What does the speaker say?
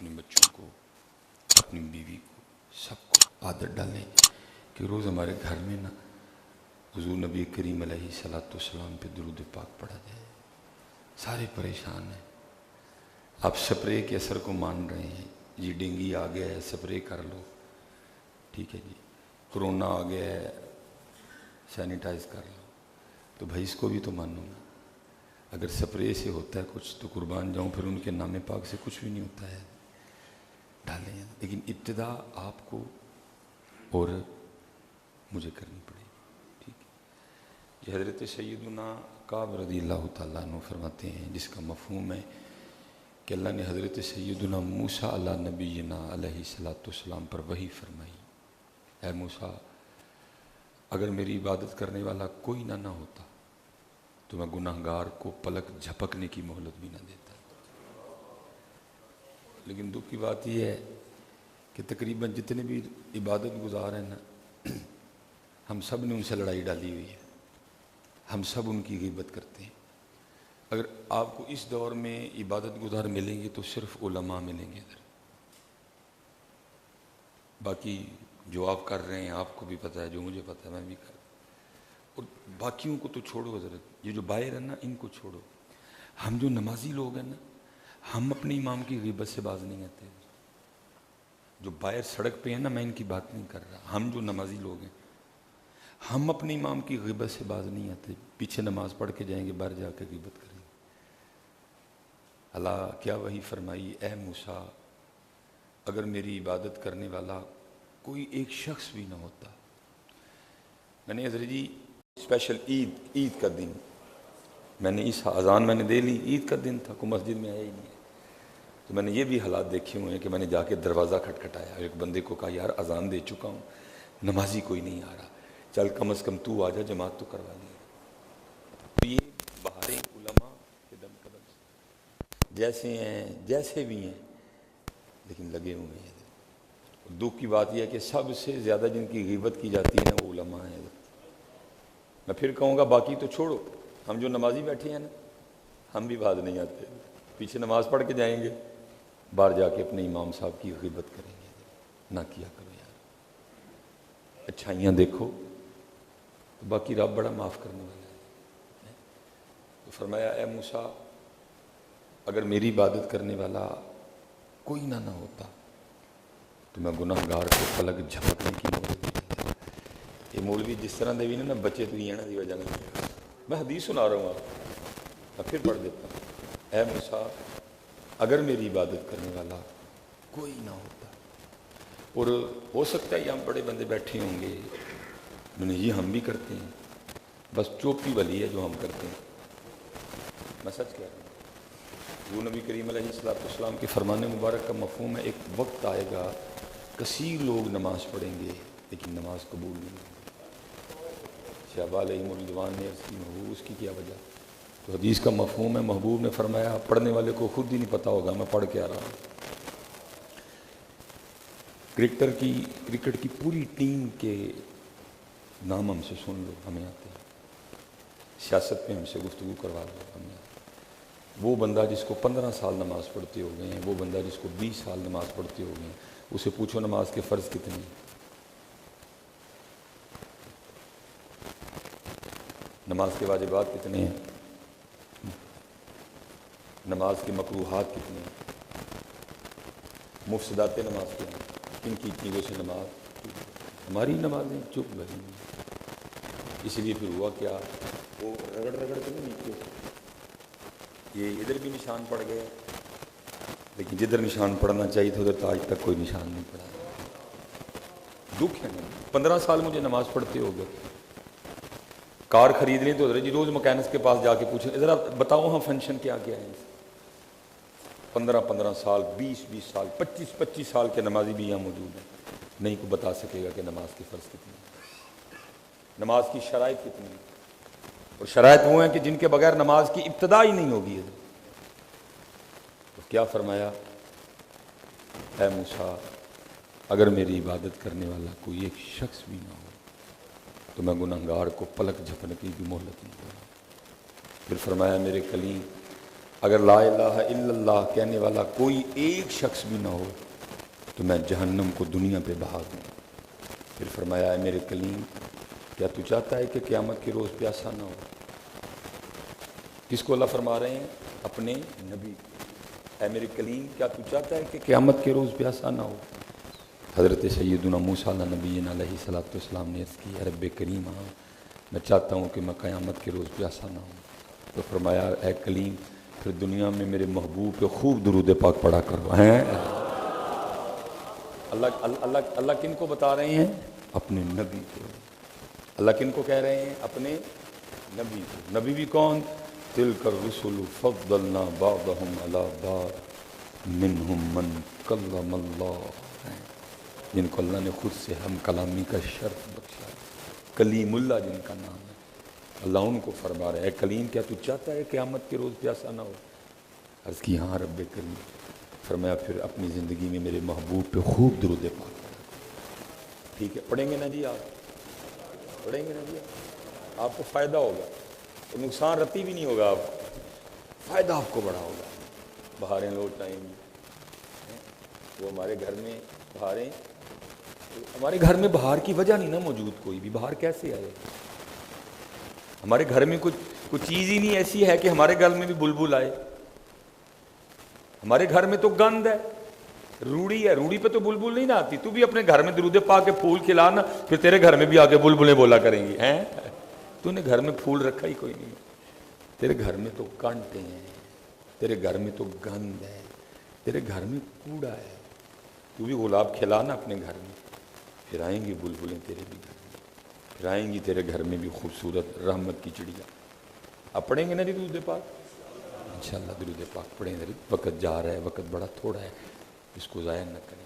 اپنے بچوں کو، اپنی بیوی کو، سب کو عادت ڈالیں کہ روز ہمارے گھر میں نا حضور نبی کریم علیہ الصلوۃ والسلام پہ درود پاک پڑھا جائے۔ سارے پریشان ہیں، آپ سپرے کے اثر کو مان رہے ہیں، جی ڈینگی آ گیا ہے سپرے کر لو، ٹھیک ہے جی، کرونا آ گیا ہے سینیٹائز کر لو، تو بھائی اس کو بھی تو مانو نا۔ اگر سپرے سے ہوتا ہے کچھ تو قربان جاؤں، پھر ان کے نام پاک سے کچھ بھی نہیں ہوتا ہے، ڈالیں۔ لیکن ابتدا آپ کو اور مجھے کرنی پڑے گی، ٹھیک ہے جی۔ حضرت سیدنا کعب رضی اللہ تعالیٰ عنہ فرماتے ہیں، جس کا مفہوم ہے کہ اللہ نے حضرت سیدنا موسیٰ علیہ نبینا علیہ الصلوۃ والسلام پر وحی فرمائی، اے موسیٰ اگر میری عبادت کرنے والا کوئی نہ ہوتا تو میں گناہگار کو پلک جھپکنے کی مہلت بھی نہ دیتا۔ لیکن دکھ کی بات یہ ہے کہ تقریباً جتنے بھی عبادت گزار ہیں نا، ہم سب نے ان سے لڑائی ڈالی ہوئی ہے، ہم سب ان کی غیبت کرتے ہیں۔ اگر آپ کو اس دور میں عبادت گزار ملیں گے تو صرف علماء ملیں گے ادھر، باقی جو آپ کر رہے ہیں آپ کو بھی پتہ ہے، جو مجھے پتہ ہے میں بھی کر رہا ہوں، اور باقیوں کو تو چھوڑو حضرت، یہ جو باہر ہیں نا ان کو چھوڑو۔ ہم جو نمازی لوگ ہیں نا، ہم اپنے امام کی غیبت سے باز نہیں آتے۔ جو باہر سڑک پہ ہیں نا، میں ان کی بات نہیں کر رہا، ہم جو نمازی لوگ ہیں ہم اپنے امام کی غیبت سے باز نہیں آتے، پیچھے نماز پڑھ کے جائیں گے، باہر جا کے غیبت کریں گے۔ اللہ کیا وحی فرمائی، اے موسیٰ اگر میری عبادت کرنے والا کوئی ایک شخص بھی نہ ہوتا۔ میں نے حضرت جی اسپیشل عید کا دن میں نے اس اذان میں نے دے لی، عید کا دن تھا، کوئی مسجد میں آیا ہی نہیں ہے، تو میں نے یہ بھی حالات دیکھے ہوئے ہیں کہ میں نے جا کے دروازہ کھٹکھٹایا، ایک بندے کو کہا یار اذان دے چکا ہوں، نمازی کوئی نہیں آ رہا، چل کم از کم تو آ جا، جماعت تو کروا لی۔ تو یہ بہاریں علماء کے دم قدم سے جیسے ہیں جیسے بھی ہیں، لیکن لگے ہوئے ہیں۔ دکھ کی بات یہ ہے کہ سب سے زیادہ جن کی غیبت کی جاتی ہے نا وہ علماء ہیں۔ میں پھر کہوں گا باقی تو چھوڑو، ہم جو نمازی بیٹھے ہیں نا ہم بھی باز نہیں آتے، پیچھے نماز پڑھ کے جائیں گے، باہر جا کے اپنے امام صاحب کی غیبت کریں گے۔ نہ کیا کرو یار، اچھائیاں دیکھو، باقی رب بڑا معاف کرنے والا ہے۔ تو فرمایا اے موسیٰ اگر میری عبادت کرنے والا کوئی نہ ہوتا تو میں گناہ گار کو پلک جھپکنے کی مہلت نہیں دیتا۔ یہ مولوی جس طرح دے بھی نا بچے تو یہ نا دی وجہ نہیں، میں حدیث سنا رہا ہوں آپ، میں پھر پڑھ دیتا ہوں، اے موسیٰ اگر میری عبادت کرنے والا کوئی نہ ہوتا، اور ہو سکتا ہے یہاں بڑے بندے بیٹھے ہوں گے میں نے یہ ہم بھی کرتے ہیں، بس چوپی والی ہے جو ہم کرتے ہیں، میں سچ کہہ رہا ہوں۔ وہ نبی کریم علیہ السلام کے فرمان مبارک کا مفہوم ہے، ایک وقت آئے گا کثیر لوگ نماز پڑھیں گے لیکن نماز قبول نہیں ہوگی۔ صحابہ علیہم الرضوان نے عرض کی محبوب اس کی کیا وجہ؟ تو حدیث کا مفہوم ہے، محبوب نے فرمایا پڑھنے والے کو خود ہی نہیں پتہ ہوگا میں پڑھ کے آ رہا ہوں۔ کرکٹ کی پوری ٹیم کے نام ہم سے سن لو، ہمیں آتے ہیں، سیاست پہ ہم سے گفتگو کروا لو، ہمیں آتے ہیں۔ وہ بندہ جس کو 15 سال نماز پڑھتے ہو گئے ہیں، وہ بندہ جس کو 20 سال نماز پڑھتے ہو گئے ہیں، اسے پوچھو نماز کے فرض کتنے ہیں، نماز کے واجبات کتنے ہیں، نماز کے مکروہات کتنے ہیں، مفسدات نماز کے ہیں، کن کی چیزوں سے نماز، ہماری نمازیں چپ لگی ہیں۔ اس لیے پھر ہوا کیا، وہ رگڑ کے نیچے یہ ادھر بھی نشان پڑ گئے، لیکن جدھر نشان پڑنا چاہیے تھا ادھر تو آج تک کوئی نشان نہیں پڑا۔ دکھ ہے نا، 15 سال مجھے نماز پڑھتے ہو گئے، کار خرید لیں تو حضرت جی روز مکینس کے پاس جا کے پوچھیں ادھر آپ بتاؤ ہاں فنکشن کیا کیا ہے۔ 15 سال، 20 سال، 25 سال کے نمازی بھی یہاں موجود ہیں، نہیں کو بتا سکے گا کہ نماز کے فرض کتنے ہیں، نماز کی شرائط کتنی ہیں، اور شرائط وہ ہیں کہ جن کے بغیر نماز کی ابتدا ہی نہیں ہوگی۔ تو کیا فرمایا، اے موسیٰ اگر میری عبادت کرنے والا کوئی ایک شخص بھی نہ ہو تو میں گناہگار کو پلک جھپکنے کی بھی مہلت نہیں دوں گا۔ پھر فرمایا میرے کلیم اگر لا الہ الا اللہ کہنے والا کوئی ایک شخص بھی نہ ہو تو میں جہنم کو دنیا پہ بہا دوں۔ پھر فرمایا، اے میرے کلیم، کیا تو چاہتا ہے کہ قیامت کے روز پیاسا نہ ہو؟ کس کو اللہ فرما رہے ہیں؟ اپنے نبی۔ اے میرے کلیم، کیا تو چاہتا ہے کہ قیامت کے روز پیاسا نہ ہو؟ حضرت سیدنا موسیٰ علیہ نبینا علیہ الصلوۃ والسلام نے عرض کی، اے رب کریم، ہاں میں چاہتا ہوں کہ میں قیامت کے روز پیاسا نہ ہوں۔ تو فرمایا، اے کلیم، پھر دنیا میں میرے محبوب پہ خوب درود پاک پڑھا کرو۔ ہیں اللہ کن کو بتا رہے ہیں؟ اپنے نبی کو۔ اللہ کن کو کہہ رہے ہیں؟ اپنے نبی کو۔ نبی بھی کون؟ تلک الرسل فضلنا بعضهم علی بعض منہم من کلم اللہ، جن کو اللہ نے خود سے ہم کلامی کا شرف بخشا، کلیم اللہ جن کا نام ہے۔ اللہ ان کو فرما رہا ہے، اے کلیم، کیا تو چاہتا ہے قیامت کے روز پیاسا نہ ہو؟ عرض کی، ہاں رب کریم۔ فرمایا، پھر اپنی زندگی میں میرے محبوب پہ خوب درود پاک پڑھا۔ ٹھیک ہے، پڑھیں گے نا جی؟ آپ پڑھیں گے نا جی؟ آپ کو فائدہ ہوگا، نقصان رتی بھی نہیں ہوگا، آپ فائدہ آپ کو بڑا ہوگا۔ بہاریں لوٹ آئیں گی، وہ ہمارے گھر میں بہاریں، ہمارے گھر میں بہار کی وجہ نہیں نا موجود، کوئی بھی بہار کیسے آئے؟ ہمارے گھر میں کچھ چیز ہی نہیں ایسی ہے کہ ہمارے گھر میں بھی بلبل آئے۔ ہمارے گھر میں تو گند ہے، روڑی ہے، روڑی پہ تو بلبل نہیں نہ آتی۔ تو بھی اپنے گھر میں درود پاک کے پھول کھلانا، پھر تیرے گھر میں بھی آگے بلبلیں بولا کریں گی۔ ہیں تو نے گھر میں پھول رکھا ہی کوئی نہیں، تیرے گھر میں تو کانٹے ہیں، تیرے گھر میں تو گند ہے، تیرے گھر میں کوڑا ہے۔ تو بھی گلاب کھلانا اپنے گھر میں، پھر آئیں گی بلبلیں تیرے بھی گھر میں، پھر آئیں گی تیرے گھر میں بھی خوبصورت رحمت کی چڑیا۔ اب پڑھیں گے نا جی درود پاک؟ انشاءاللہ درود پاک پڑھیں گے۔ وقت جا رہا ہے، وقت بڑا تھوڑا ہے، اس کو ضائع نہ کریں۔